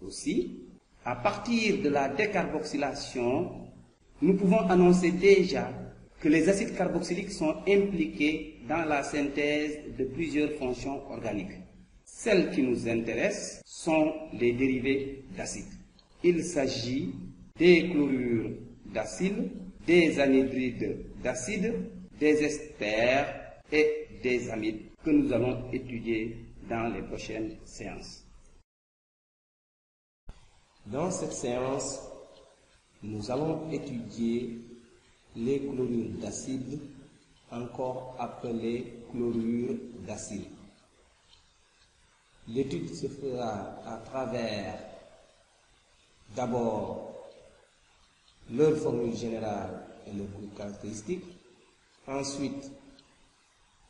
Aussi, à partir de la décarboxylation, nous pouvons annoncer déjà que les acides carboxyliques sont impliqués dans la synthèse de plusieurs fonctions organiques. Celles qui nous intéressent sont les dérivés d'acide. Il s'agit des chlorures d'acide, des anhydrides d'acide, des esters et des amides que nous allons étudier dans les prochaines séances. Dans cette séance, nous allons étudier les chlorures d'acide, encore appelées chlorures d'acide. L'étude se fera à travers d'abord leur formule générale et le groupe caractéristique, ensuite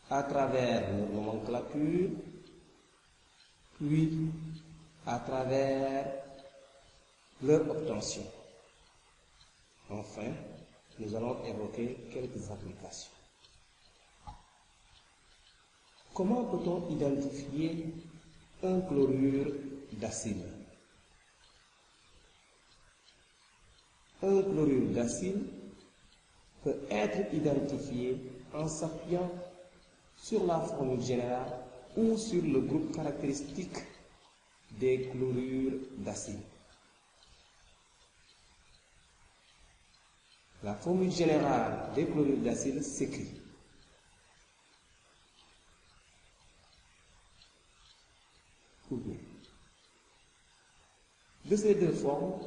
à travers leur nomenclature, puis à travers leur obtention. Enfin, nous allons évoquer quelques applications. Comment peut-on identifier un chlorure d'acide? Un chlorure d'acide peut être identifié en s'appuyant sur la formule générale ou sur le groupe caractéristique des chlorures d'acide. La formule générale des chlorures d'acide s'écrit de ces deux formes,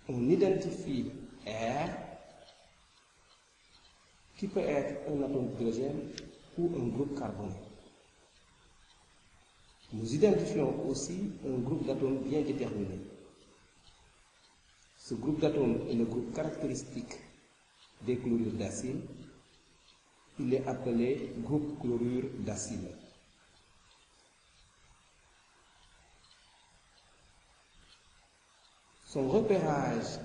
on identifie R, qui peut être un atome d'hydrogène ou un groupe carboné. Nous identifions aussi un groupe d'atomes bien déterminé. Ce groupe d'atomes est le groupe caractéristique des chlorures d'acide. Il est appelé groupe chlorure d'acide. Son repérage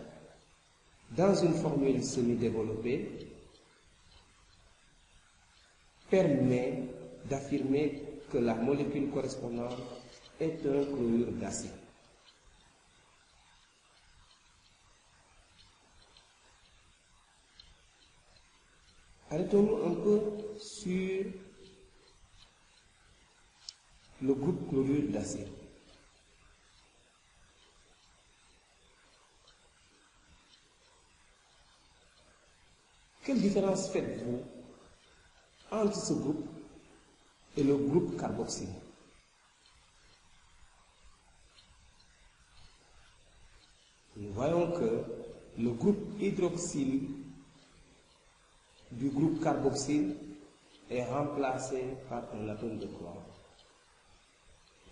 dans une formule semi-développée permet d'affirmer que la molécule correspondante est un chlorure d'acide. Arrêtons-nous un peu sur le groupe chlorure d'acide. Quelle différence faites-vous entre ce groupe et le groupe carboxyle? Nous voyons que le groupe hydroxyle du groupe carboxyle est remplacé par un atome de chlore.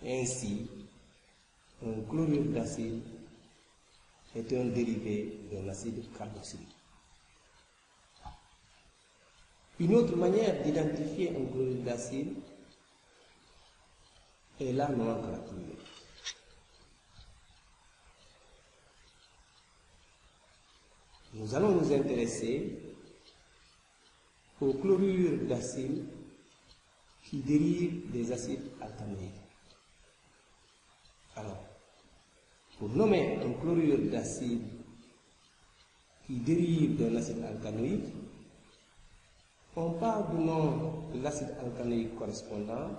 Ainsi, un chlorure d'acide est un dérivé d'un acide carboxylique. Une autre manière d'identifier un chlorure d'acide est la nomenclature. Nous allons nous intéresser aux chlorures d'acide qui dérivent des acides alcanoïques. Alors, pour nommer un chlorure d'acide qui dérive d'un acide alcanoïque, on parle du nom de l'acide alcanoïque correspondant,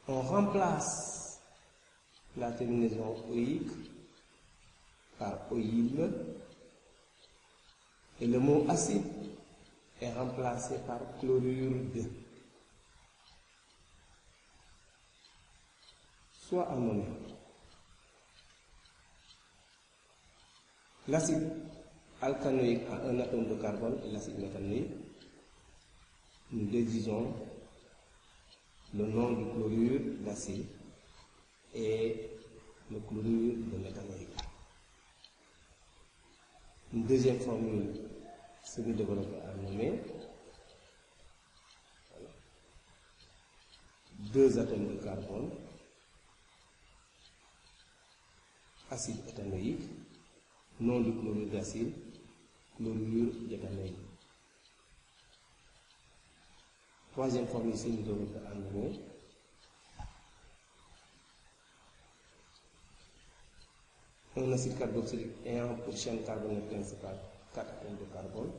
on remplace la terminaison oïque par oïl, et le mot acide est remplacé par chlorure de. Soit en nommé. L'acide alcanoïque a un atome de carbone et l'acide méthanoïque. Nous déduisons le nom du chlorure d'acide et le chlorure de méthanoïque. Une deuxième formule semi-développée à nommer. Deux atomes de carbone, acide éthanoïque, nom du chlorure d'acide, chlorure d'éthanoïque. Troisième formule semi-développée à nommer. un acide carboxylique ayant pour chaîne carbonée principale 4 atomes de carbone,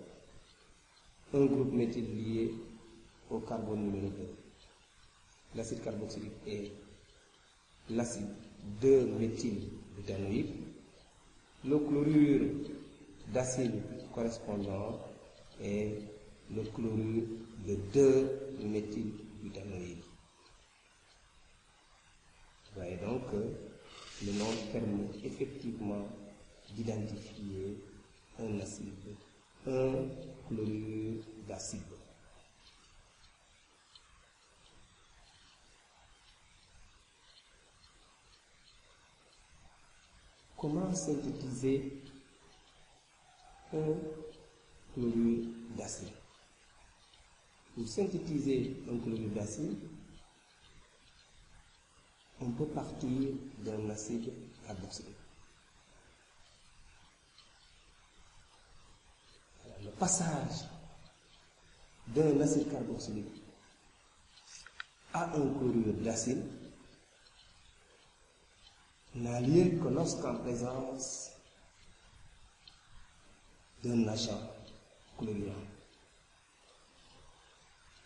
un groupe méthyle lié au carbone numéro 2. L'acide carboxylique est l'acide 2-méthylbutanoïque. Le chlorure d'acide correspondant est le chlorure de 2-méthylbutanoïque. Vous voyez donc que le nom permet effectivement d'identifier un acide, un chlorure d'acide. Comment synthétiser un chlorure d'acide? Pour synthétiser un chlorure d'acide, on peut partir d'un acide carboxylique. Le passage d'un acide carboxylique à un chlorure d'acide n'a lieu que lorsqu'en présence d'un agent chlorurant.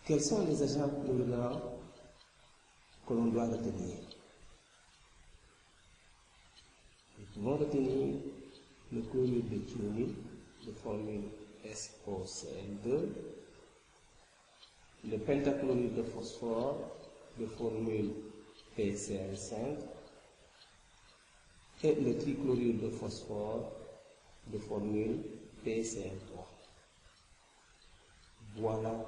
Quels sont les agents chlorurants que l'on doit retenir? Nous pouvons retenir le chlorure de thionyle de formule SOCl2, le pentachlorure de phosphore de formule PCl5 et le trichlorure de phosphore de formule PCl3. Voilà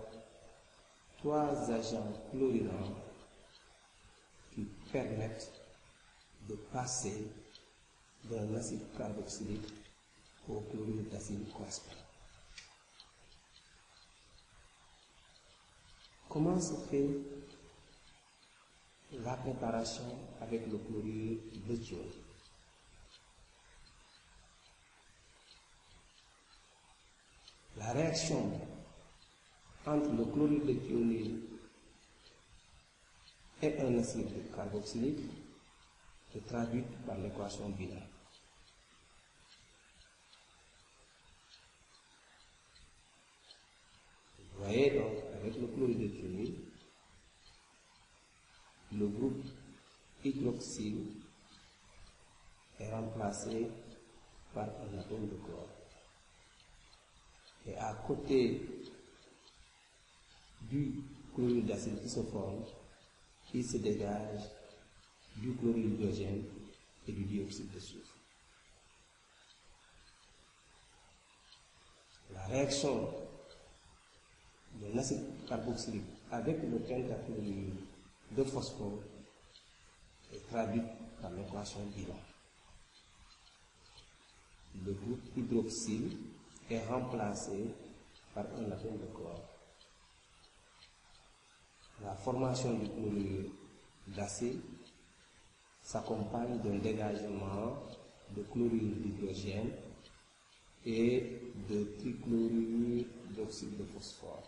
3 agents chlorurants qui permettent de passer d'un acide carboxylique au chlorure d'acide correspondant. Comment se fait la préparation avec le chlorure de thionyle? La réaction entre le chlorure de thionyle et un acide carboxylique est traduite par l'équation binaire. Vous voyez donc, avec le chlorure de thionyle, le groupe hydroxyle est remplacé par un atome de chlore. Et à côté du chlorure d'acide qui se forme, il se dégage du chlorure d'hydrogène et du dioxyde de soufre. La réaction d'un acide carboxylique avec le pentachlorure de phosphore est traduite par l'équation bilan. Le groupe hydroxyle est remplacé par un atome de chlore. La formation du chlorure d'acide s'accompagne d'un dégagement de chlorure d'hydrogène et de trichlorure d'oxyde de phosphore.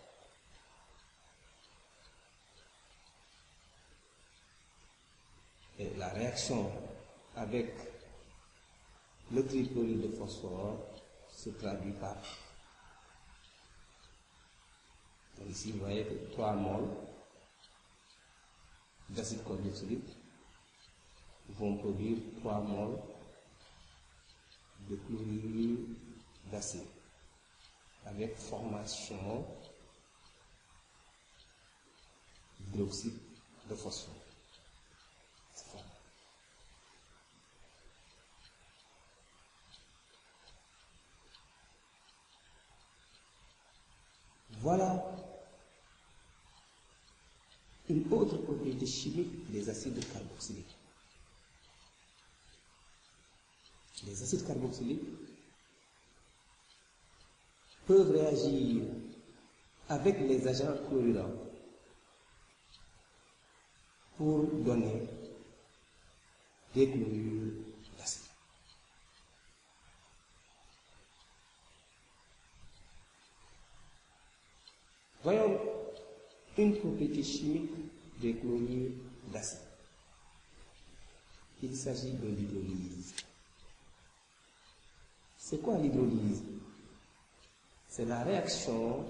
Et la réaction avec le trichlorure de phosphore se traduit par, donc ici vous voyez que 3 moles d'acide carboxylique vont produire 3 moles de chlorure d'acide avec formation d'hydroxyde de phosphore. Voilà une autre propriété chimique des acides carboxyliques. Les acides carboxyliques peuvent réagir avec les agents chlorurants pour donner des chlorures d'acide. Voyons une propriété chimique des chlorures d'acide. Il s'agit de l'hydrolyse. C'est quoi l'hydrolyse? C'est la réaction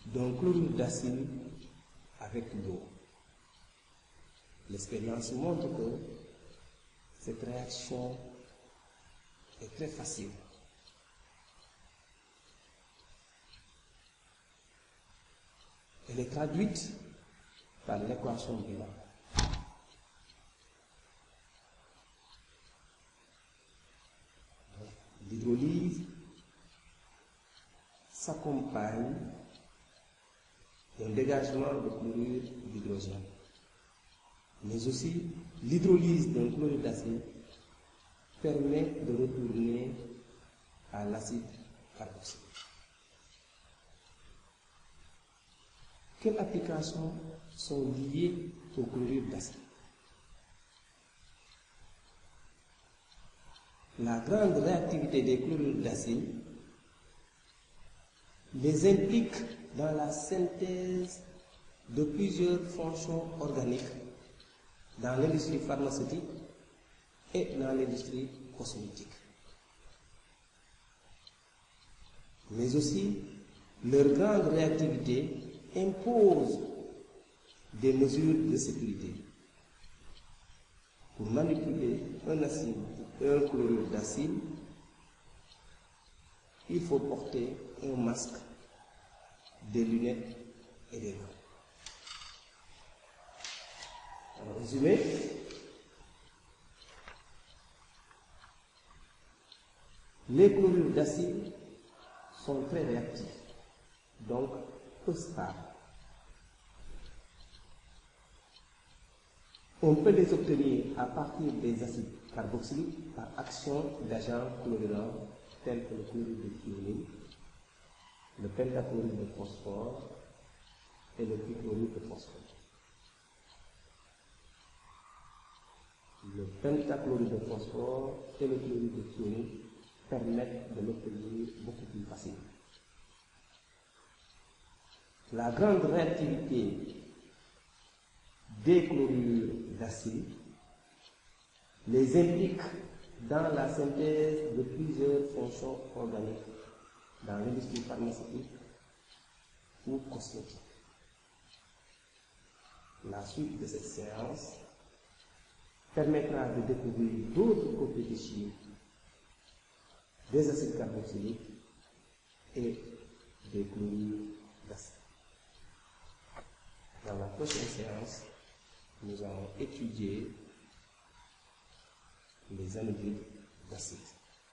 d'un chlorure d'acide avec l'eau. L'expérience montre que cette réaction est très facile. Elle est traduite par l'équation bilan. L'hydrolyse s'accompagne d'un dégagement de chlorure d'hydrogène. Mais aussi, l'hydrolyse d'un chlorure d'acide permet de retourner à l'acide carboxylique. Quelles applications sont liées au chlorure d'acide? La grande réactivité des chlorures d'acide les implique dans la synthèse de plusieurs fonctions organiques dans l'industrie pharmaceutique et dans l'industrie cosmétique. Mais aussi, leur grande réactivité impose des mesures de sécurité. Pour manipuler un acide, un chlorure d'acide, il faut porter un masque, des lunettes et des gants. En résumé, les chlorures d'acide sont très réactifs, donc peu stables. On peut les obtenir à partir des acides carboxyliques par action d'agents chlorurants tels que le chlorure de thionine, le pentachlorure de phosphore et le trichlorure de phosphore. Le pentachlorure de phosphore et le chlorure de thionine permettent de l'obtenir beaucoup plus facilement. La grande réactivité des chlorures d'acide les implique dans la synthèse de plusieurs fonctions organiques dans l'industrie pharmaceutique ou cosmétique. La suite de cette séance permettra de découvrir d'autres propriétés chimiques des acides carboxyliques et des chlorures d'acide. Dans la prochaine séance, nous allons étudier les anhydrides d'acide.